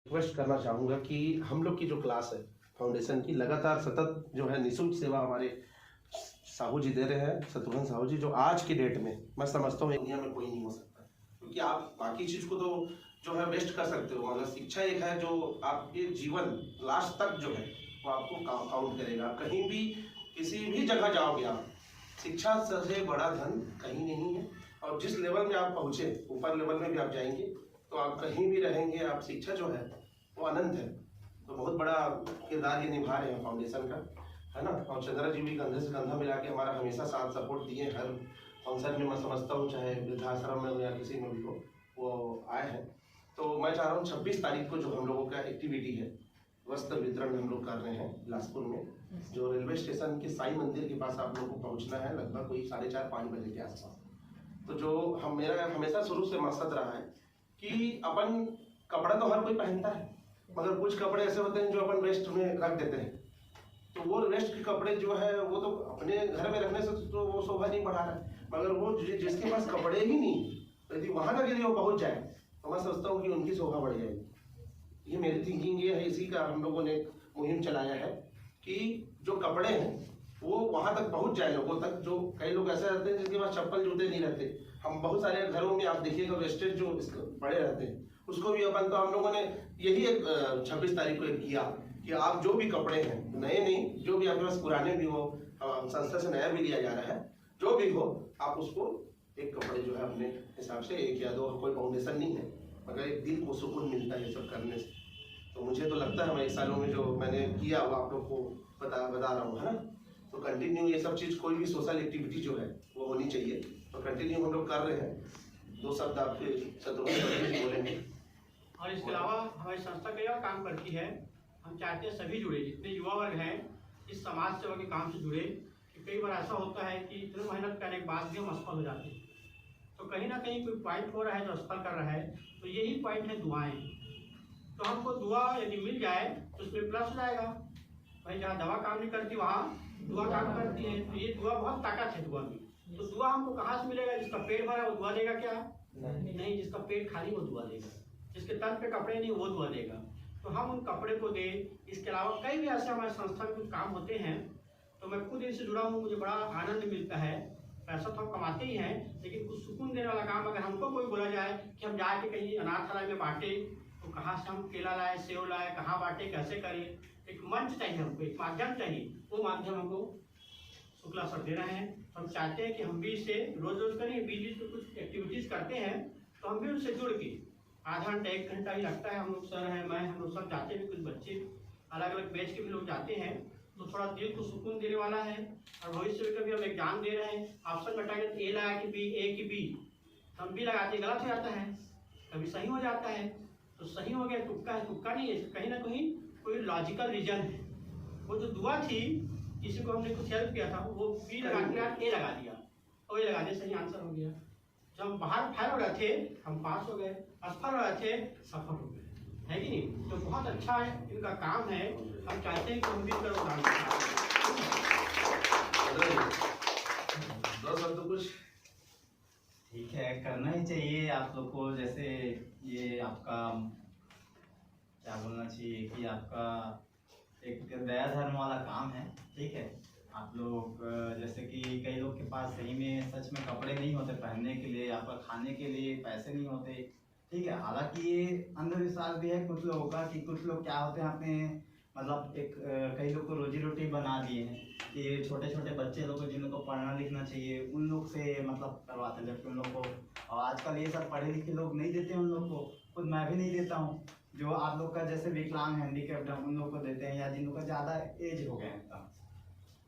Request करना चाहूँगा कि हम लोग की जो क्लास है फाउंडेशन की लगातार सतत जो है निःशुल्क सेवा हमारे साहू जी दे रहे हैं, शत्रुघ्न साहू जी, जो आज की डेट में मैं समझता हूँ दुनिया में कोई नहीं हो सकता, क्योंकि आप बाकी चीज़ को तो जो है वेस्ट कर सकते हो, मगर शिक्षा एक है जो आपके जीवन लास्ट तक जो है वो आपको काउंट करेगा। कहीं भी किसी भी जगह जाओगे आप, शिक्षा से बड़ा धन कहीं नहीं है। और जिस लेवल में आप पहुँचे, ऊपर लेवल में भी आप जाएंगे तो आप कहीं भी रहेंगे, आप शिक्षा जो है वो अनंत है। तो बहुत बड़ा किरदार ये निभा रहे हैं फाउंडेशन का, है ना। और चंद्रा जी भी कंधे से कंधा मिला के हमारा हमेशा साथ सपोर्ट दिए, हर फंक्शन में मैं समझता हूँ, चाहे वृद्धाश्रम में हो या किसी में भी हो, वो आए हैं। तो मैं चाह रहा हूँ 26 तारीख को जो हम लोगों का एक्टिविटी है, वस्त्र वितरण हम लोग कर रहे हैं बिलासपुर में, जो रेलवे स्टेशन के साई मंदिर के पास आप लोगों को पहुँचना है लगभग कोई 4:30-5 बजे के आसपास। तो जो मेरा हमेशा शुरू से मकसद रहा है कि अपन कपड़ा तो हर कोई पहनता है, मगर कुछ कपड़े ऐसे होते हैं जो अपन वेस्ट में रख देते हैं। तो वो वेस्ट के कपड़े जो है वो तो अपने घर में रखने से तो वो शोभा नहीं बढ़ा रहा है, मगर वो जिसके पास कपड़े ही नहीं, यदि वहां तक यदि वो पहुंच जाए तो मैं सोचता हूँ कि उनकी शोभा बढ़ जाएगी। ये मेरी थिंकिंग ये है, इसी का हम लोगों ने मुहिम चलाया है कि जो कपड़े हैं वो वहां तक पहुंच जाए लोगों तक। जो कई लोग ऐसे रहते हैं जिनके पास चप्पल जूते नहीं रहते, हम बहुत सारे घरों में आप देखिएगा वेस्टेज जो पड़े रहते हैं, उसको भी अपन तो हम लोगों ने यही एक 26 तारीख को किया कि आप जो भी कपड़े हैं, नए नहीं, जो भी आपके पास पुराने भी हो, संस्था से नया भी लिया जा रहा है, जो भी हो आप उसको एक कपड़े जो है अपने हिसाब से 1 या 2, कोई फाउंडेशन नहीं है, मगर एक दिल को सुकून मिलता है ये सब करने से। तो मुझे तो लगता है मैं 1 सालों में जो मैंने किया वो आप लोग को बता रहा हूँ, है ना। तो कंटिन्यू ये सब चीज़, कोई भी सोशल एक्टिविटी जो है वो होनी चाहिए, तो कंटिन्यू हम लोग कर रहे हैं। 2 शब्द आपके शत्रुघ्न जी बोलेंगे। और इसके अलावा हमारी संस्था कई और काम करती है। हम चाहते हैं सभी जुड़े, जितने युवा वर्ग हैं इस समाज सेवा के काम से जुड़े। कि कई बार ऐसा होता है कि इतनी मेहनत करने के बाद भी हम असफल हो जाते हैं, तो कहीं ना कहीं कोई पॉइंट हो रहा है जो असफल कर रहा है, तो यही पॉइंट है दुआएं। तो हमको दुआ यदि मिल जाए तो उसमें प्लस हो जाएगा। भाई जहाँ दवा काम नहीं करती वहाँ दुआ काम करती है, तो ये दुआ बहुत ताकत है दुआ में। तो दुआ हमको कहाँ से मिलेगा? जिसका पेट भरा वो दुआ देगा क्या? नहीं, जिसका पेट खाली वो दुआ देगा, जिसके तन पे कपड़े नहीं वो दुआ देगा। तो हम उन कपड़े को दें। इसके अलावा कई भी ऐसे हमारे संस्था में कुछ काम होते हैं, तो मैं खुद इनसे जुड़ा हूँ, मुझे बड़ा आनंद मिलता है। पैसा तो हम कमाते ही हैं, लेकिन कुछ सुकून देने वाला काम अगर हमको कोई बोला जाए कि हम जाके कहीं अनाथालय में बांटे, तो कहाँ से हम केला लाए, सेव लाए, कहाँ बांटे, कैसे करें? एक मंच चाहिए हमको, एक माध्यम चाहिए। वो माध्यम हमको शुक्ला सर दे रहे हैं। तो हम चाहते हैं कि हम भी इसे रोज रोज करें, बीच बीच में कुछ एक्टिविटीज़ करते हैं, तो हम भी उनसे जुड़ के आधा घंटा 1 घंटा ही लगता है। हम लोग सर हैं, मैं, हम लोग सब जाते हैं, कुछ बच्चे अलग अलग बैच के भी लोग जाते हैं, तो थोड़ा दिल को सुकून देने वाला है। और भविष्य में कभी हम एग्जाम दे रहे हैं, ऑप्शन बताएंगे तो ए लगा कि बी, ए की बी, हम भी लगाते, गलत हो जाता है, कभी सही हो जाता है। तो सही हो गया, तुक्का है, तुक्का नहीं है, कहीं ना कहीं कोई लॉजिकल रीजन है। वो जो दुआ थी, किसी को हमने कुछ हेल्प किया था, वो बी लगा के ए लगा दिया, और ए लगाने सही आंसर हो गया। जब हम बाहर फेल हो रहे थे हम पास हो गए, असफल हो रहे थे सफल हो गए, है कि नहीं? तो बहुत अच्छा है, इनका काम है। हम चाहते हैं कि हम भी करो कुछ ठीक है, करना ही चाहिए आप लोग को। जैसे ये आपका क्या बोलना चाहिए कि आपका एक दया धर्म वाला काम है, ठीक है। आप लोग जैसे कि कई लोग के पास सही में सच में कपड़े नहीं होते पहनने के लिए, या फिर खाने के लिए पैसे नहीं होते, ठीक है। हालांकि ये अंधविश्वास भी है कुछ लोगों का कि कुछ लोग क्या होते हैं अपने मतलब एक कई लोग को रोजी रोटी बना दिए हैं कि छोटे छोटे बच्चे लोग को जिन लोग को पढ़ना लिखना चाहिए उन लोग से मतलब करवाते हैं, जबकि उन लोग को, और आजकल ये सब पढ़े लिखे लोग नहीं देते उन लोग को, खुद मैं भी नहीं देता हूँ। जो आप लोग का जैसे विकलांग हैंडीकैप्ड है उन लोग को देते हैं, या जिन लोग का ज़्यादा एज हो गए हैं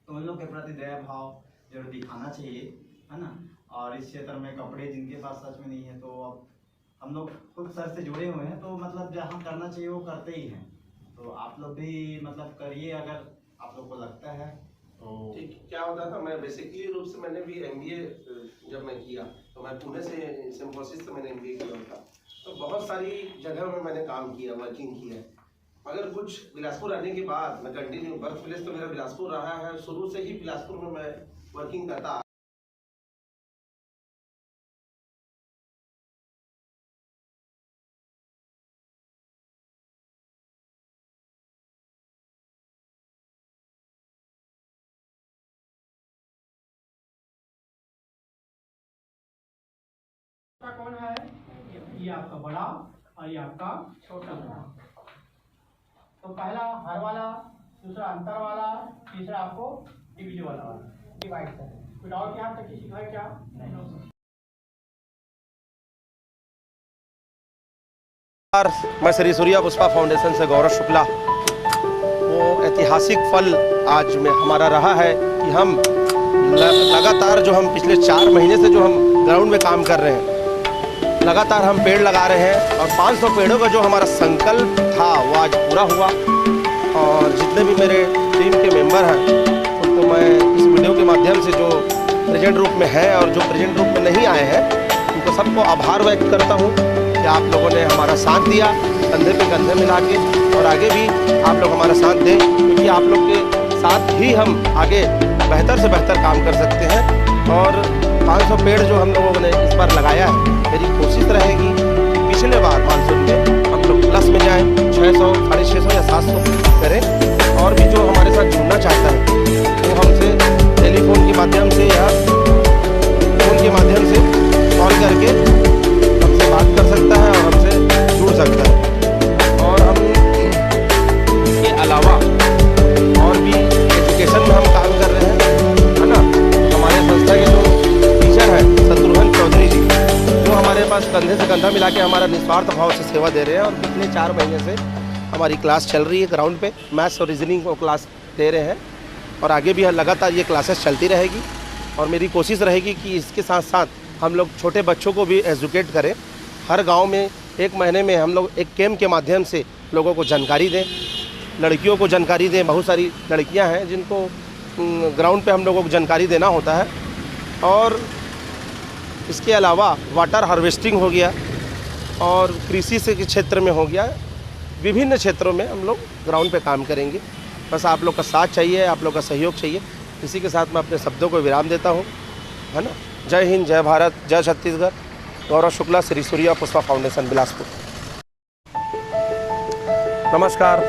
तो उन लोग के प्रति दया भाव जरूर दिखाना चाहिए, है ना। और इस क्षेत्र में कपड़े जिनके पास सच में नहीं है, तो अब हम लोग खुद सर से जुड़े हुए हैं, तो मतलब जहाँ करना चाहिए वो करते ही हैं। तो आप लोग भी मतलब करिए अगर आप लोग को लगता है तो। ठीक, क्या होता था, मैं बेसिकली रूप से मैंने भी MBA जब मैं किया तो मैं पुणे से सिम्फोसिस से मैंने MBA किया था, तो बहुत सारी जगह में मैंने काम किया, वर्किंग किया। मगर कुछ बिलासपुर आने के बाद मैं कंटिन्यू, बर्थ प्लेस तो मेरा बिलासपुर रहा है, शुरू से ही बिलासपुर में मैं वर्किंग करता संस्था कौन है? ये आपका बड़ा और ये आपका छोटा बड़ा। तो पहला हर वाला, दूसरा अंतर वाला, तीसरा आपको डिविजन वाला डिवाइड कर। कोई डाउट यहाँ तक किसी का क्या? नहीं। मैं श्री सूर्या पुष्पा फाउंडेशन से गौरव शुक्ला। वो ऐतिहासिक पल आज में हमारा रहा है कि हम लगातार जो हम पिछले 4 महीने से जो हम ग्राउंड में काम कर रहे हैं, लगातार हम पेड़ लगा रहे हैं और 500 पेड़ों का जो हमारा संकल्प था वो आज पूरा हुआ। और जितने भी मेरे टीम के मेंबर हैं उनको मैं इस वीडियो के माध्यम से जो प्रेजेंट रूप में है और जो प्रेजेंट रूप में नहीं आए हैं उनको सबको आभार व्यक्त करता हूँ कि आप लोगों ने हमारा साथ दिया कंधे पे कंधे मिला के, और आगे भी आप लोग हमारा साथ दें, क्योंकि आप लोग के साथ ही हम आगे बेहतर से बेहतर काम कर सकते हैं। और 500 पेड़ जो हम लोगों ने इस बार लगाया है, मेरी कोशिश रहेगी कि पिछले बार मानसून में हम लोग प्लस में जाएँ, 600, 650 या 700 करें। और भी जो हमारे साथ जुड़ना चाहता है वो हमसे टेलीफोन के माध्यम से या फ़ोन के माध्यम से कॉल करके हमसे बात कर सकता है और हमसे जुड़ सकता है। और हम इसके अलावा और भी एजुकेशन में हम काम कर रहे हैं, है ना। हमारे संस्था के जो टीचर हैं शत्रुघ्न चौधरी जी, जो हमारे पास कंधे से कंधा मिला के हमारा निस्वार्थ भाव से सेवा दे रहे हैं। और पिछले 4 महीने से हमारी क्लास चल रही है ग्राउंड पे, मैथ्स और रीजनिंग को क्लास दे रहे हैं और आगे भी लगातार ये क्लासेस चलती रहेगी। और मेरी कोशिश रहेगी कि इसके साथ साथ हम लोग छोटे बच्चों को भी एजुकेट करें। हर गांव में 1 महीने में हम लोग एक कैंप के माध्यम से लोगों को जानकारी दें, लड़कियों को जानकारी दें। बहुत सारी लड़कियां हैं जिनको ग्राउंड पे हम लोगों को जानकारी देना होता है। और इसके अलावा वाटर हार्वेस्टिंग हो गया और कृषि से के क्षेत्र में हो गया, विभिन्न क्षेत्रों में हम लोग ग्राउंड पे काम करेंगे। बस आप लोग का साथ चाहिए, आप लोग का सहयोग चाहिए। इसी के साथ मैं अपने शब्दों को विराम देता हूँ, है ना। जय हिंद, जय भारत, जय छत्तीसगढ़। गौरव शुक्ला, श्री सूर्या पुष्पा फाउंडेशन, बिलासपुर। नमस्कार,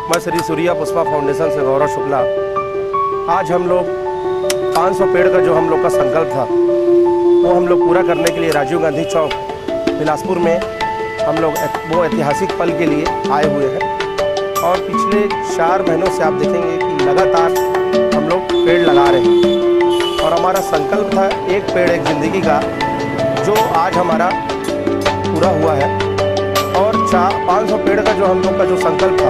मैं श्री सूर्या पुष्पा फाउंडेशन से गौरव शुक्ला। आज हम लोग 500 पेड़ का जो हम लोग का संकल्प था वो हम लोग पूरा करने के लिए राजीव गांधी चौक बिलासपुर में हम लोग वो ऐतिहासिक पल के लिए आए हुए हैं। और पिछले 4 महीनों से आप देखेंगे कि लगातार हम लोग पेड़ लगा रहे हैं। और हमारा संकल्प था एक पेड़ एक ज़िंदगी का, जो आज हमारा पूरा हुआ है। और 500 पेड़ का जो हम लोग का जो संकल्प था,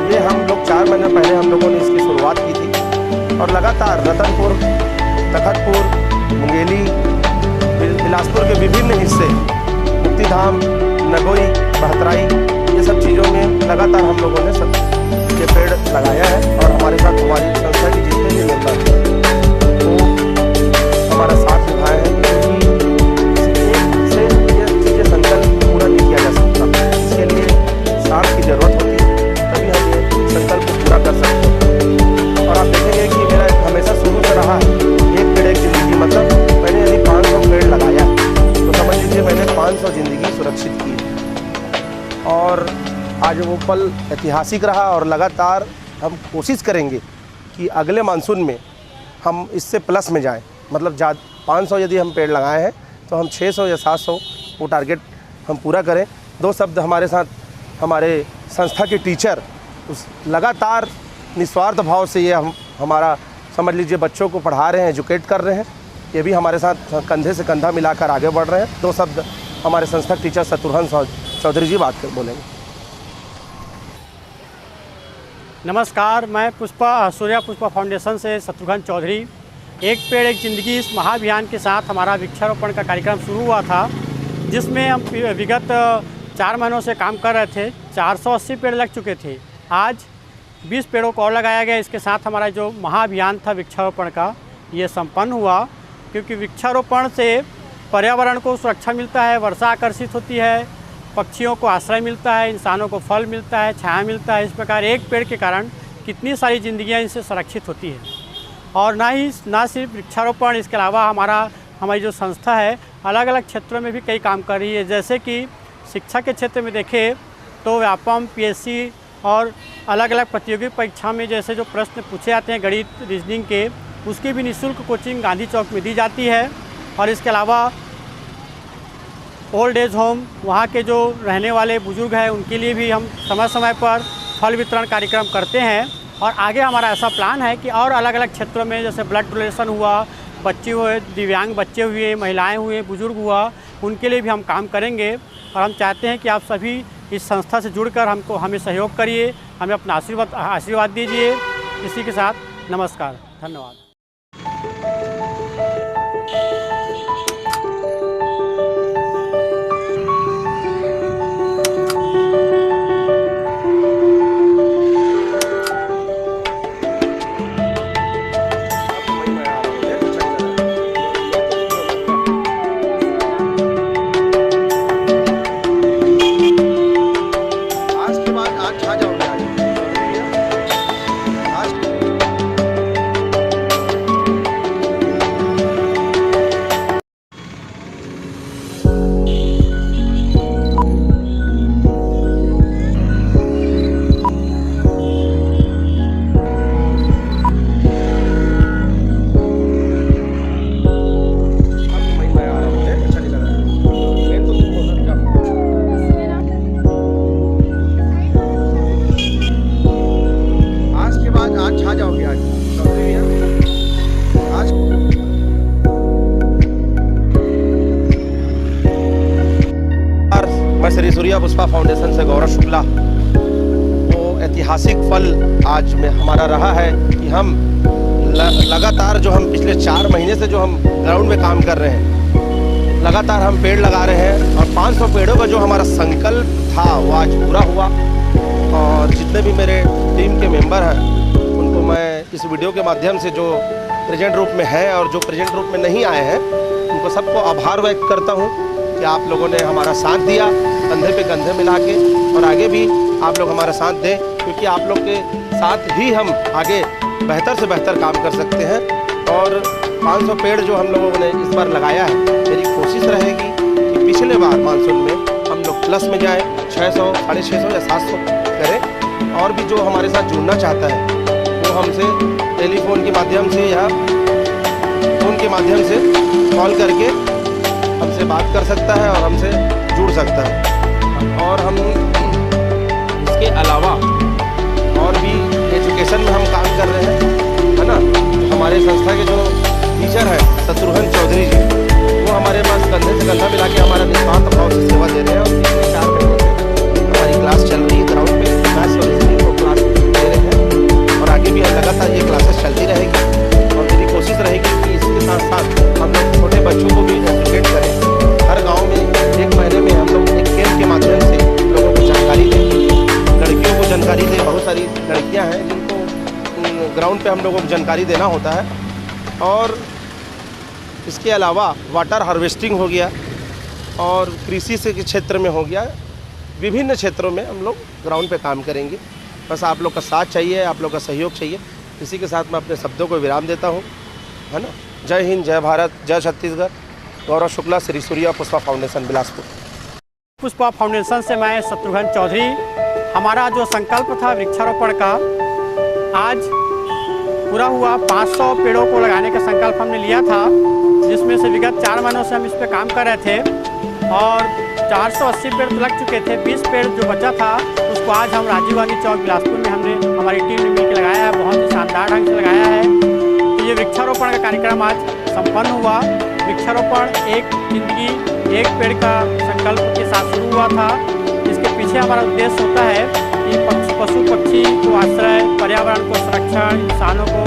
ये हम लोग 4 महीने पहले हम लोगों ने इसकी शुरुआत की थी। और लगातार रतनपुर, तखतपुर, मुंगेली, बिलासपुर के विभिन्न हिस्से, मुक्तिधाम, नगोई, बहतराई, ये सब चीज़ों में लगातार हम लोगों ने सब ये पेड़ लगाया है। और हमारे साथ हमारी संस्था के जितने भी मेंबर हैं वो हमारा साथ निभाए हैं, क्योंकि से ये चीज़ें संकल्प पूरा नहीं किया जा सकता। इसके लिए साथ की ज़रूरत होती है, तभी हम ये संकल्प को पूरा कर सकते हैं। और आप देखेंगे कि मेरा हमेशा शुरू से रहा है एक पेड़ एक ज़िंदगी। मतलब मैंने यदि 500 पेड़ लगाया तो समझ लीजिए मैंने 500 ज़िंदगी सुरक्षित की। और आज वो पल ऐतिहासिक रहा और लगातार हम कोशिश करेंगे कि अगले मानसून में हम इससे प्लस में जाएं। मतलब 500 यदि हम पेड़ लगाए हैं तो हम 600 या 700 वो टारगेट हम पूरा करें। 2 शब्द हमारे साथ हमारे संस्था के टीचर उस लगातार निस्वार्थ भाव से ये हमारा समझ लीजिए बच्चों को पढ़ा रहे हैं, एजुकेट कर रहे हैं। ये भी हमारे साथ कंधे से कंधा मिलाकर आगे बढ़ रहे हैं। 2 शब्द हमारे संस्था के टीचर शत्रुघ्न चौधरी जी बात कर बोलेंगे। नमस्कार, मैं सूर्या पुष्पा फाउंडेशन से शत्रुघ्न चौधरी। एक पेड़ एक ज़िंदगी इस महाअभियान के साथ हमारा वृक्षारोपण का कार्यक्रम शुरू हुआ था, जिसमें हम विगत 4 महीनों से काम कर रहे थे। 480 पेड़ लग चुके थे। आज 20 पेड़ों को और लगाया गया। इसके साथ हमारा जो महाअभियान था वृक्षारोपण का, ये संपन्न हुआ। क्योंकि वृक्षारोपण से पर्यावरण को सुरक्षा मिलता है, वर्षा आकर्षित होती है, पक्षियों को आश्रय मिलता है, इंसानों को फल मिलता है, छाया मिलता है। इस प्रकार एक पेड़ के कारण कितनी सारी जिंदगियां इनसे संरक्षित होती है। और ना सिर्फ वृक्षारोपण, इसके अलावा हमारी जो संस्था है अलग अलग क्षेत्रों में भी कई काम कर रही है। जैसे कि शिक्षा के क्षेत्र में देखें तो व्यापम, PSC और अलग अलग प्रतियोगी परीक्षा में जैसे जो प्रश्न पूछे जाते हैं गणित, रीजनिंग के, उसकी भी निःशुल्क कोचिंग गांधी चौक में दी जाती है। और इसके अलावा ओल्ड एज होम, वहाँ के जो रहने वाले बुज़ुर्ग हैं उनके लिए भी हम समय समय पर फल वितरण कार्यक्रम करते हैं। और आगे हमारा ऐसा प्लान है कि और अलग अलग क्षेत्रों में जैसे ब्लड डोनेशन हुआ, बच्चे हुए, दिव्यांग बच्चे हुए, महिलाएं हुए, बुज़ुर्ग हुआ, उनके लिए भी हम काम करेंगे। और हम चाहते हैं कि आप सभी इस संस्था से जुड़कर हमें सहयोग करिए, हमें अपना आशीर्वाद दीजिए। इसी के साथ नमस्कार, धन्यवाद। श्री सूर्या पुष्पा फाउंडेशन से गौरव शुक्ला। वो ऐतिहासिक पल आज में हमारा रहा है कि हम लगातार जो हम पिछले 4 महीने से जो हम ग्राउंड में काम कर रहे हैं, लगातार हम पेड़ लगा रहे हैं और 500 पेड़ों का जो हमारा संकल्प था वो आज पूरा हुआ। और जितने भी मेरे टीम के मेंबर हैं उनको मैं इस वीडियो के माध्यम से जो प्रेजेंट रूप में है और जो प्रेजेंट रूप में नहीं आए हैं उनको सबको आभार व्यक्त करता हूँ कि आप लोगों ने हमारा साथ दिया कंधे पे कंधे मिला के, और आगे भी आप लोग हमारा साथ दें, क्योंकि आप लोग के साथ ही हम आगे बेहतर से बेहतर काम कर सकते हैं। और 500 पेड़ जो हम लोगों ने इस बार लगाया है, मेरी कोशिश रहेगी कि पिछले बार मानसून में हम लोग प्लस में जाएँ, 600, 650 या 700 करें। और भी जो हमारे साथ जुड़ना चाहता है वो हमसे टेलीफोन के माध्यम से या फ़ोन के माध्यम से कॉल करके हमसे बात कर सकता है और हमसे जुड़ सकता है। और हम इसके अलावा और भी एजुकेशन में हम काम कर रहे हैं, है ना। हमारे संस्था के जो टीचर हैं शत्रुघ्न चौधरी जी, वो हमारे पास कंधे से कंधा मिला के हमारा निस्वार्थ भाव से सेवा दे रहे हैं। और पिछले 4 महीने से हमारी क्लास चल रही है ग्राउंड पे, मैथ्स और रीजनिंग को क्लास दे रहे हैं और आगे भी लगातार ये क्लासेस चलती रहेगी। और मेरी कोशिश रहेगी कि इसके साथ साथ हम लोग छोटे बच्चों को भी एजुकेट करें। हर गांव में 1 महीने में हम लोग एक कैंप के माध्यम से लोगों को जानकारी दें, लड़कियों को जानकारी दें। बहुत सारी लड़कियां हैं जिनको ग्राउंड पे हम लोगों को जानकारी देना होता है। और इसके अलावा वाटर हार्वेस्टिंग हो गया और कृषि से के क्षेत्र में हो गया, विभिन्न क्षेत्रों में हम लोग ग्राउंड पे काम करेंगे। बस आप लोग का साथ चाहिए, आप लोग का सहयोग चाहिए। इसी के साथ मैं अपने शब्दों को विराम देता हूँ, है ना। जय हिंद, जय भारत, जय छत्तीसगढ़। गौरव शुक्ला, श्री सूर्या पुष्पा फाउंडेशन, बिलासपुर। पुष्पा फाउंडेशन से मैं शत्रुघ्न चौधरी। हमारा जो संकल्प था वृक्षारोपण का, आज पूरा हुआ। 500 पेड़ों को लगाने का संकल्प हमने लिया था, जिसमें से विगत 4 महीनों से हम इस पर काम कर रहे थे और 480 पेड़ तो लग चुके थे। 20 पेड़ जो बचा था उसको आज हम राजीव गांधी चौक बिलासपुर में हमारी टीम ने मिलकर लगाया है। बहुत ही शानदार ढंग से लगाया है। तो ये वृक्षारोपण का कार्यक्रम आज संपन्न हुआ। वृक्षारोपण एक जिंदगी एक पेड़ का संकल्प के साथ शुरू हुआ था। इसके पीछे हमारा उद्देश्य होता है कि पशु पक्षी को आश्रय, पर्यावरण को संरक्षण, इंसानों को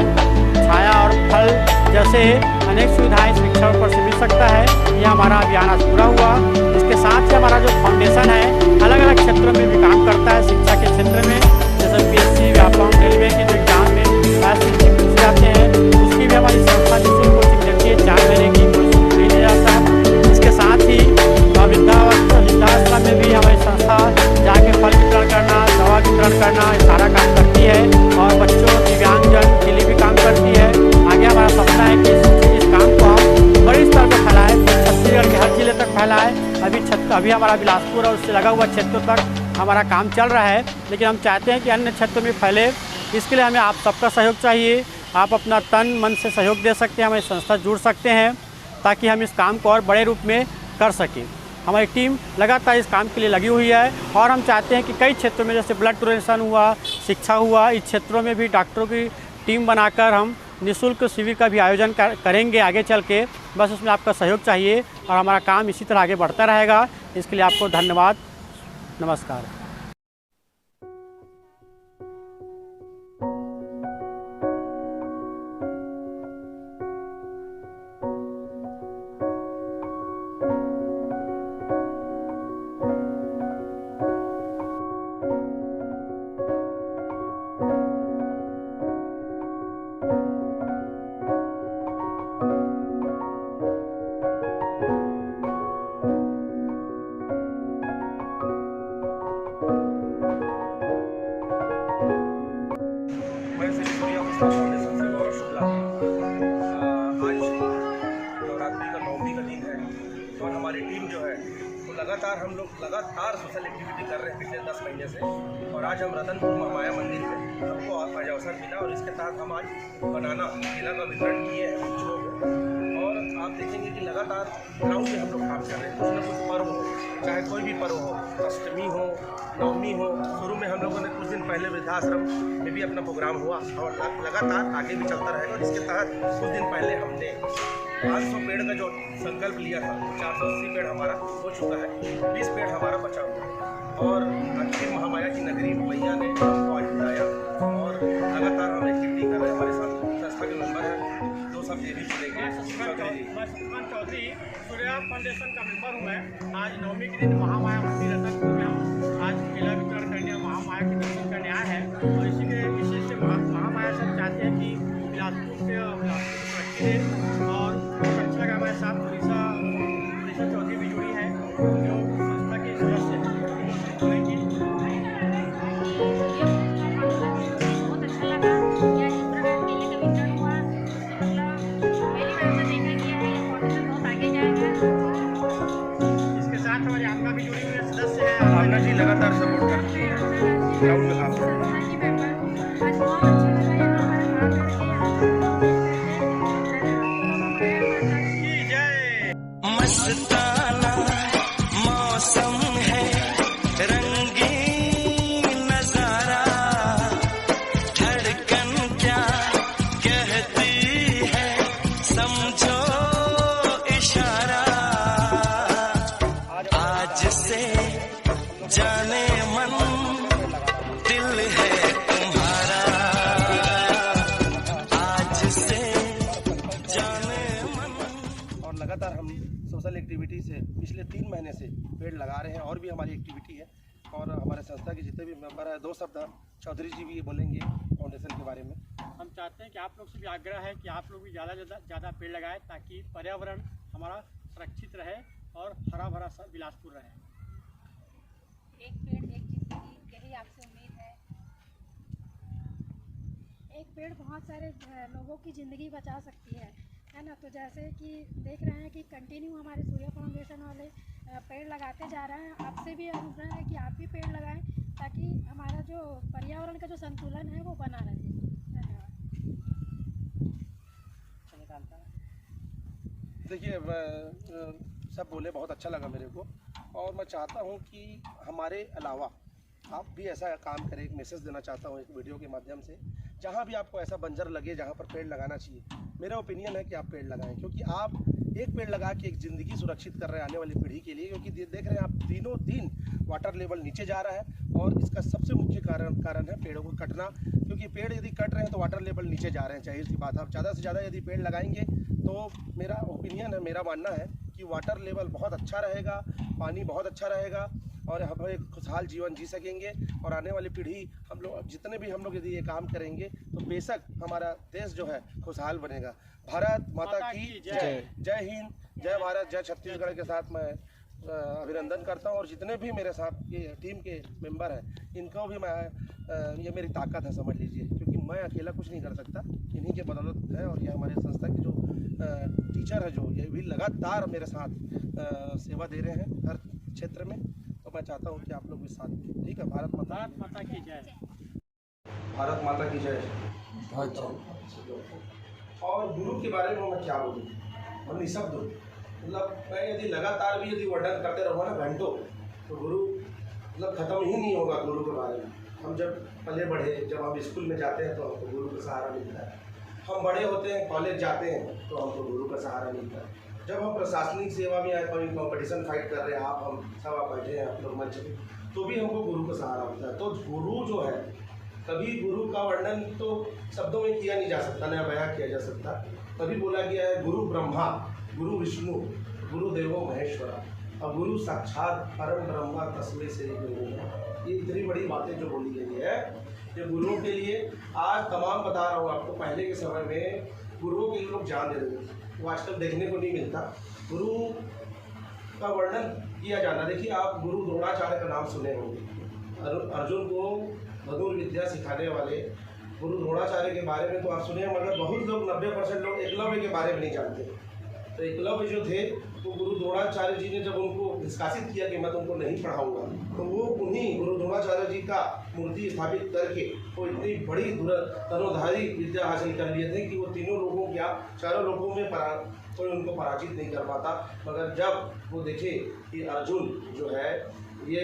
छाया और फल जैसे अनेक सुविधाएं इस वृक्षारोपण से मिल सकता है। यह हमारा अभियान आज पूरा हुआ। इसके साथ ही हमारा जो फाउंडेशन है अलग अलग क्षेत्रों में भी काम करता है। शिक्षा के क्षेत्र में जैसे PSC, व्यापम, रेलवे के जो एग्जाम में पूछे जाते हैं, उसकी भी हमारी संस्था जिससे कोचिंग देती है 4 महीने की कोचिंग नहीं दिया जाता है। इसके साथ ही वृद्धावस्था में भी हमारी संस्था जाके फल वितरण करना, दवा वितरण करना, सारा काम करती है और बच्चों, दिव्यांगजन के लिए भी काम करती है। आगे हमारा सपना है कि इस काम को हम बड़े स्तर पर फैलाएँ, छत्तीसगढ़ के हर जिले तक फैलाएँ। अभी हमारा बिलासपुर और उससे लगा हुआ क्षेत्रों तक हमारा काम चल रहा है, लेकिन हम चाहते हैं कि अन्य क्षेत्रों में फैले। इसके लिए हमें आप सबका सहयोग चाहिए। आप अपना तन मन से सहयोग दे सकते हैं, हमारी संस्था जुड़ सकते हैं ताकि हम इस काम को और बड़े रूप में कर सकें। हमारी टीम लगातार इस काम के लिए लगी हुई है और हम चाहते हैं कि कई क्षेत्रों में जैसे ब्लड डोनेशन हुआ, शिक्षा हुआ, इस क्षेत्रों में भी डॉक्टरों की टीम बनाकर हम निःशुल्क शिविर का भी आयोजन करेंगे आगे चल के। बस उसमें आपका सहयोग चाहिए और हमारा काम इसी तरह आगे बढ़ता रहेगा। इसके लिए आपको धन्यवाद। नमस्कार। फाउंडेशन से गौरव शुक्ला। आज नवरात्रि का 9वीं का दिन है और हमारी टीम जो है तो लगातार हम लोग सोशल एक्टिविटी कर रहे हैं पिछले 10 महीने से। और आज हम रतनपुर महामाया मंदिर में हमको आज अवसर मिला और इसके तहत हम आज बनाना केला का वितरण किए हैं बच्चों को। और आप देखेंगे कि लगातार ग्राउंड में हम लोग काम कर रहे हैं। कुछ न कुछ पर्व हो, चाहे कोई भी पर्व हो, अष्टमी हो, नवमी हो। शुरू में हम लोगों ने कुछ दिन पहले वृद्धाश्रम में भी अपना प्रोग्राम हुआ और लगातार आगे भी चलता रहेगा। इसके तहत कुछ दिन पहले हमने 500 पेड़ का जो संकल्प लिया था, 480 पेड़ हमारा हो चुका है, 20 पेड़ हमारा बचा हुआ है। और आखिर महामाया की नगरी मैया ने हमको आज बुलाया और लगातार हम एक्टिविटी कर रहे हैं। हमारे साथ संस्था के मेंबर हैं, दो सब ये भी मिलेंगे। मैं सुखमान चौधरी सूर्या फाउंडेशन का मेंबर हूँ। मैं आज 9वीं के दिन महामाया मंदिर रतनपुर में हम आज केला वितरण करने महामाया के दर्शन करने आए हैं। और इसी के विशेष से महामाया सब चाहते हैं कि बिलासपुर से सुरक्षित और अच्छा लगा। हमारे साथ उड़ीसा चौधरी भी जुड़ी है जो संस्था के सदस्य हैं। बहुत अच्छा लगा या इस प्रकार केले का वितरण हुआ, मतलब पहली बार हमने देखा कि ये फाउंडेशन बहुत आगे जाएगा। इसके साथ हमारी आत्मा भी जुड़ी हुई है, सदस्य है भावना जी लगातार सपोर्ट करती है ग्राउंड में काम करती है। जी मेंबर आज बहुत अच्छा लगा यहाँ हमारे काम करके। मस्ताना मौसम है, रंगीन नजारा, धड़कन क्या कहती है, समझो इशारा। आज से जाने मन दिल है तुम्हारा, आज से जाने मन। और लगातार हम सोशल एक्टिविटी से पिछले 3 महीने से पेड़ लगा रहे हैं और भी हमारी एक्टिविटी है। और हमारे संस्था के जितने भी मेंबर हैं, 2 शब्द चौधरी जी भी बोलेंगे फाउंडेशन के बारे में। हम चाहते हैं कि आप लोग से भी आग्रह है कि आप लोग भी ज़्यादा पेड़ लगाएं ताकि पर्यावरण हमारा सुरक्षित रहे और हरा भरा सा बिलासपुर रहे। एक पेड़ एक जिंदगी, यही आपसे उम्मीद है। एक पेड़ बहुत सारे लोगों की ज़िंदगी बचा सकती है ना। तो जैसे कि देख रहे हैं कि कंटिन्यू हमारे सूर्या फाउंडेशन वाले पेड़ लगाते जा रहे हैं। आपसे भी अनुरोध है कि आप भी पेड़ लगाएं ताकि हमारा जो पर्यावरण का जो संतुलन है वो बना रहे। धन्यवाद। देखिए, सब बोले, बहुत अच्छा लगा मेरे को। और मैं चाहता हूं कि हमारे अलावा आप भी ऐसा काम करें। एक मैसेज देना चाहता हूं एक वीडियो के माध्यम से। जहां भी आपको ऐसा बंजर लगे जहां पर पेड़ लगाना चाहिए, मेरा ओपिनियन है कि आप पेड़ लगाएं, क्योंकि आप एक पेड़ लगा के एक ज़िंदगी सुरक्षित कर रहे हैं आने वाली पीढ़ी के लिए। क्योंकि देख रहे हैं आप दिनों दिन वाटर लेवल नीचे जा रहा है और इसका सबसे मुख्य कारण है पेड़ों को कटना। क्योंकि पेड़ यदि कट रहे हैं तो वाटर लेवल नीचे जा रहे हैं। जाहिर सी बात है, आप ज़्यादा से ज़्यादा यदि पेड़ लगाएंगे तो मेरा ओपिनियन है, मेरा मानना है कि वाटर लेवल बहुत अच्छा रहेगा, पानी बहुत अच्छा रहेगा और हम एक खुशहाल जीवन जी सकेंगे। और आने वाली पीढ़ी, हम लोग जितने भी हम लोग यदि ये काम करेंगे तो बेशक हमारा देश जो है खुशहाल बनेगा। भारत माता की जय। जय हिंद, जय भारत, जय छत्तीसगढ़ के साथ मैं अभिनंदन करता हूँ। और जितने भी मेरे साथ के टीम के मेंबर हैं, इनको भी मैं ये मेरी ताकत है समझ लीजिए, क्योंकि मैं अकेला कुछ नहीं कर सकता, इन्हीं के बदौलत है। और ये हमारे संस्था के जो टीचर है, जो ये भी लगातार मेरे साथ सेवा दे रहे हैं हर क्षेत्र में। तो मैं चाहता हूँ कि आप लोग भी साथ दें। ठीक है। भारत माता की जय। भारत माता की जय। और गुरु के बारे में मैं क्या बोलूँ, और निशब्द हूँ। मतलब मैं यदि लगातार भी यदि वर्णन करते रहूँगा ना घंटों, तो गुरु मतलब ख़त्म ही नहीं होगा गुरु के बारे में। हम जब पले बढ़े, जब हम स्कूल में जाते हैं तो हमको गुरु का सहारा मिलता है। हम बड़े होते हैं, कॉलेज जाते हैं तो हमको गुरु का सहारा मिलता है। जब हम प्रशासनिक सेवा में आए, कोई कॉम्पिटिशन फाइट कर रहे हैं, आप हम सब आप बैठे हैं, आप लोग मंच पे, तो भी हमको गुरु का सहारा मिलता है। तो गुरु जो है, कभी गुरु का वर्णन तो शब्दों में किया नहीं जा सकता, न बयां किया जा सकता। तभी बोला गया है गुरु ब्रह्मा, गुरु विष्णु, गुरु देवो महेश्वरा, और गुरु साक्षात परम ब्रह्मा तस्मै श्री गुरु। ये इतनी बड़ी बातें जो बोली गई है, ये गुरुओं के लिए आज तमाम बता रहा हूँ आपको। पहले के समय में गुरुओं के लिए लोग जान दे रहे थे, वो आजकल देखने को नहीं मिलता। गुरु का वर्णन किया जाना, देखिए आप गुरु द्रोणाचार्य का नाम सुने होंगे, अर्जुन को धनुर्विद्या सिखाने वाले गुरु द्रोणाचार्य के बारे में तो आप सुने, मगर बहुत लोग 90% लोग एकलव्य के बारे में नहीं जानते। तो एकलव्य जो थे, तो गुरु द्रोणाचार्य जी ने जब उनको निष्कासित किया कि मैं तुमको नहीं पढ़ाऊंगा, तो वो उन्हीं गुरु द्रोणाचार्य जी का मूर्ति स्थापित करके वो इतनी बड़ी धनुर्धारी विद्या हासिल कर लिए थे कि वो तीनों लोगों क्या चारों लोगों में कोई उनको पराजित नहीं कर पाता। मगर जब वो देखे कि अर्जुन जो है ये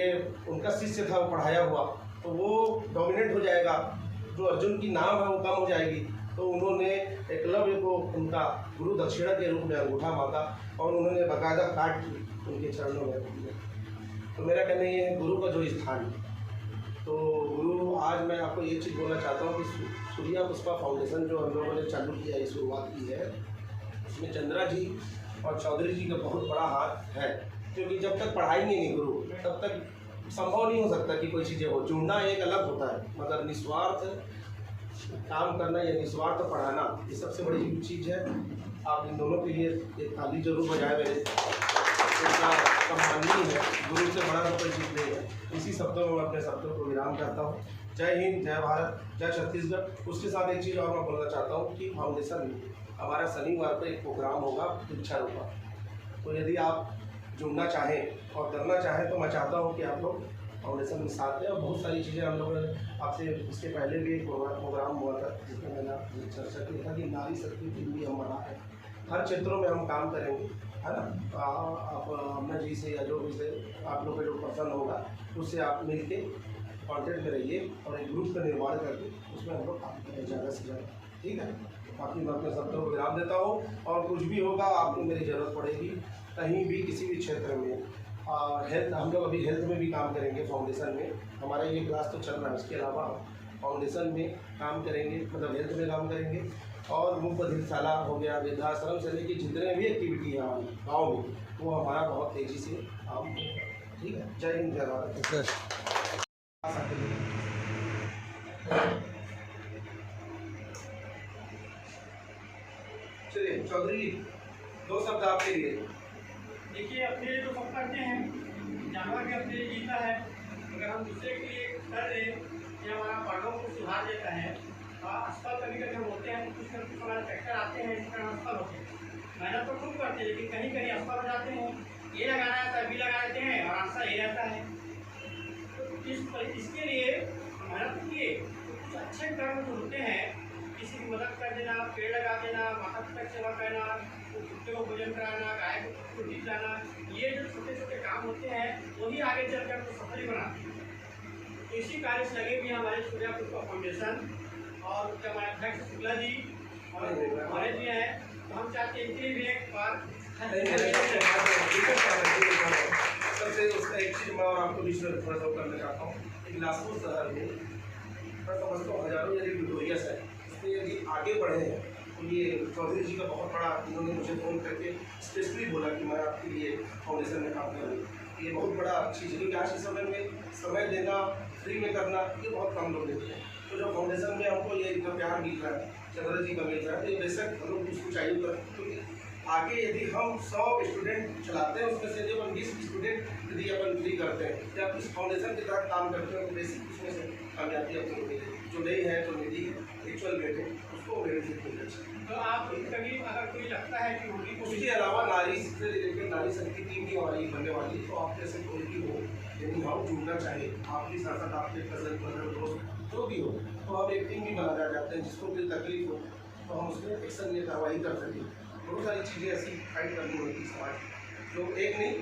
उनका शिष्य था, वो पढ़ाया हुआ, तो वो डोमिनेट हो जाएगा, जो अर्जुन की नाम है वो कम हो जाएगी। तो उन्होंने एकलव्य को उनका गुरु दक्षिणा के रूप में अंगूठा मांगा और उन्होंने बाकायदा काट की उनके चरणों में रख दिया। तो मेरा कहना ये है गुरु का जो स्थान, तो गुरु आज मैं आपको ये चीज़ बोलना चाहता हूँ कि सूर्या पुष्पा फाउंडेशन जो हम लोगों ने चालू किया है, शुरुआत की है, उसमें चंद्रा जी और चौधरी जी का बहुत बड़ा हाथ है। क्योंकि जब तक पढ़ाएंगे नहीं गुरु, तब तक संभव नहीं हो सकता कि कोई चीज़ें हो। जुड़ना एक अलग होता है, मगर निस्वार्थ काम करना या निस्वार्थ पढ़ाना, ये सबसे बड़ी चीज़ है। आप इन दोनों के लिए एक ताली जरूर बजाए, मेरे इतना सम्माननीय है, गुरु से बड़ा कोई चीज़ नहीं है। इसी शब्दों में मैं अपने शब्दों को विराम करता हूँ। जय हिंद, जय भारत, जय छत्तीसगढ़। उसके साथ एक चीज़ और मैं बोलना चाहता हूँ कि फाउंडेशन में हमारा शनिवार पर एक प्रोग्राम होगा वृक्षारोपण। तो यदि आप जुड़ना चाहें और करना चाहें तो मैं चाहता हूँ कि आप लोग फाउंडेशन में साथ दें। और बहुत सारी चीज़ें हम लोगों ने आपसे इसके पहले भी एक प्रोग्राम हुआ था जिसमें मैंने आपसे चर्चा की था कि नारी शक्ति के लिए हम बना है, हर क्षेत्रों में हम काम करेंगे, है ना। आप अम्ना जी से या जो भी से आप लोग का जो पर्सन होगा उससे आप मिल के कॉन्टेक्ट में रहिए और एक ग्रुप का निर्माण करके उसमें हम लोग काम करें ज़्यादा से ज़्यादा, ठीक है। बाकी मैं अपने शब्दों को विराम देता हूँ। और कुछ भी होगा आपको मेरी ज़रूरत पड़ेगी कहीं भी किसी भी क्षेत्र में, हेल्थ, हम लोग अभी हेल्थ में भी काम करेंगे फाउंडेशन में। हमारा ये क्लास तो चल रहा है, उसके अलावा फाउंडेशन में काम करेंगे, मतलब हेल्थ में काम करेंगे। और मुफ्त बधिरशाला हो गया, वृद्धाश्रम से लेकर जितने भी एक्टिविटी है हमारी गाँव में, वो हमारा बहुत तेज़ी से काम होगा, ठीक है। जय हिंद, जय भारत। चलिए चौधरी, दो शब्द आपके लिए। देखिए, अपने लिए तो सब करते हैं, जानवर भी अपने लिए जीता है, अगर हम दूसरे के लिए कर रहे ये हमारा पर्णों को सुधार देता है। अस्पताल कभी कभी हम होते हैं, कुछ ना कुछ हमारे फैक्टर आते हैं, इस कारण अस्पताल होते हैं। मेहनत तो खूब करते हैं, लेकिन कहीं कहीं अस्पताल हो जाते हैं, ये लगाना रहता है, अभी लगा देते हैं और आंसर ये रहता है। तो इसके लिए मेहनत किए तो कुछ अच्छे कर्म जो होते हैं, किसी की मदद कर देना, पेड़ लगा देना, माता पिता की सेवा करना, कुत्ते को भोजन कराना, गाय को दूध पिलाना, ये जो छोटे छोटे काम होते हैं वही आगे चलकर तो सफल ही बनाते हैं। तो इसी कार्य से लगे भी हमारे सूर्या पुष्पा फाउंडेशन और जो हमारे अध्यक्ष शुक्ला जी और हमारे भी हैं। तो हम चाहते हैं इनके लिए भी एक बार सबसे उसका एक चीज़ मैं और आपको बीच में थोड़ा सा करना चाहता हूँ। बिलासपुर शहर में मैं समझता हूँ हज़ारों यदि ट्यूटोरियल्स है, इसमें यदि आगे बढ़े हैं तो ये चौधरी जी का बहुत बड़ा, इन्होंने मुझे फ़ोन करके स्पेशली बोला कि मैं आपके लिए फाउंडेशन में काम करूँ। ये बहुत बड़ा चीज़ है, क्योंकि आज के समय में समय देना, फ्री में करना, ये बहुत कम लोग देते हैं। तो जो फाउंडेशन में हमको ये इतना प्यार मिल रहा है, चंद्र जी का मिल रहा है, तो ये बेशक हम लोग उसको चाहिए कर, क्योंकि आगे यदि हम 100 स्टूडेंट चलाते हैं, उसमें से जब 20 स्टूडेंट यदि अपन फ्री करते हैं या इस फाउंडेशन के तहत काम करते हैं, तो बेसिक उसमें से कामयाबी अपनी होती है। जो नहीं है, जो निधि एक्चुअल में है, उसको बेनिफिट मिल जाए। तो आप कभी अगर कोई लगता है कि होगी को उसके अलावा नारी से रिलेटेड नारी शक्ति टीम भी हमारी बनने वाली है। तो आप जैसे कोई भी हो, यदि हम जुड़ना चाहे, आपके साथ साथ आपके कजन ब्रदर दोस्त जो भी हो, तो हम एक टीम भी बना जाते हैं। जिसको कोई तकलीफ हो तो हम उसमें एक्शन या कार्रवाई कर सकें। बहुत सारी चीज़ें ऐसी फाइट करनी होती समाज जो एक नहीं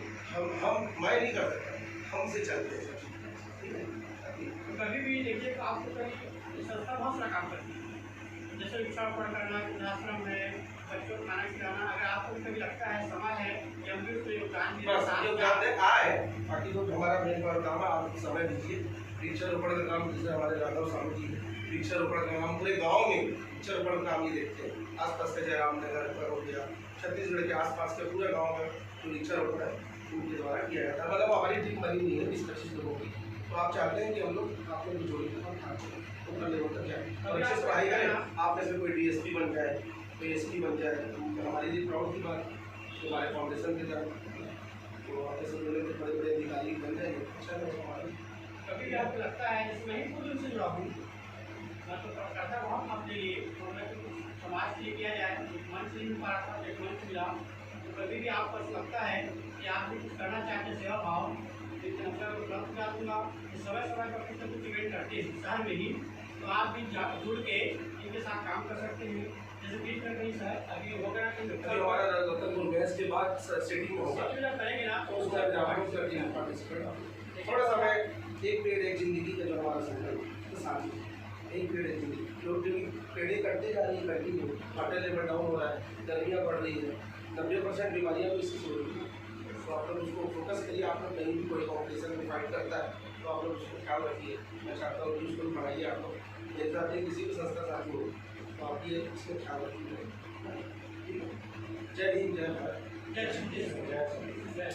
हम मैं नहीं कर सकता, हमसे चलते हैं सब चीज़, ठीक है। तो कभी भी देखिए तो आपको कभी संस्था बहुत सारा काम करती है, जैसे वृक्षारोपण करना, वृद्धाश्रम है, बच्चों को खाना खिलाना। अगर आपको कभी लगता है समय है कि हम भी उसमें योगदान बस दें, योगदान दें आए, बाकी तो हमारा मेन काम है, आप समय दीजिए। वृक्षारोपण का काम जैसे हमारे राघव साहू जी वृक्षारोपण का काम पूरे गाँव में वृक्षारोपण का काम ये देखते हैं। आसपास के जयराम नगर हो गया, छत्तीसगढ़ के आसपास के पूरे गाँव में जो वृक्षारोपण है उनके द्वारा किया जाता है। मतलब हमारी टीम बनी हुई है 20-25 लोगों की, तो आप चाहते हैं कि हम लोग आपको भी जोड़ें, ऊपर लेवल तक जाए और अच्छे से पढ़ाई करें, आप में से कोई DSP बन जाए, कोई SP बन जाए, तो हमारी लिए प्राउड की बात हमारे फाउंडेशन के तरफ, तो आप ऐसे बड़े बड़े अधिकारी बन जाएंगे, अच्छा है हमारा। कभी भी आपको लगता है जैसे मैं ही खुद उनसे जुड़ा हूँ, मैं तो करता बहुत अपने लिए, तो मैं समाज के लिए किया जाए, एक मंच नहीं मिल पा रहा था, एक मंच मिला। तो कभी भी आपको ऐसा लगता है कि आप भी कुछ करना चाहते हैं, सेवा भाव उपलब्ध करा दूँगा। समय समय पर कुछ न कुछ इवेंट करते हैं शहर में ही, तो आप भी जुड़ के इनके साथ काम कर सकते हैं। जैसे बीच में कहीं सर अभी होगा ना कि हमारा रतनपुर गैस के बाद सिटी में होगा, करेंगे ना तो उसमें जागरूक करके हम पार्टिसिपेट थोड़ा सा मैं एक पेड़ एक जिंदगी का जो हमारा संकल्प तो साथ ही एक पेड़ एक जिंदगी, जो पेड़ें कटते जा रही है कंटिन्यू, वाटर लेवल डाउन हो रहा है, गर्मियाँ बढ़ रही है, 90% बीमारियाँ भी इससे हो रही है। तो आप लोग उसको फोकस करिए, आप लोग कहीं भी कोई कॉम्पिटिशन में फाइट करता है तो आप लोग उसको ख्याल रखिए। मैं चाहता हूँ कि उसको पढ़ाइए, आप लोग मेरे साथ ही किसी भी संस्था साथ हो तो आप ये इसको ख्याल रखिए। जय हिंद, जय भारत, जय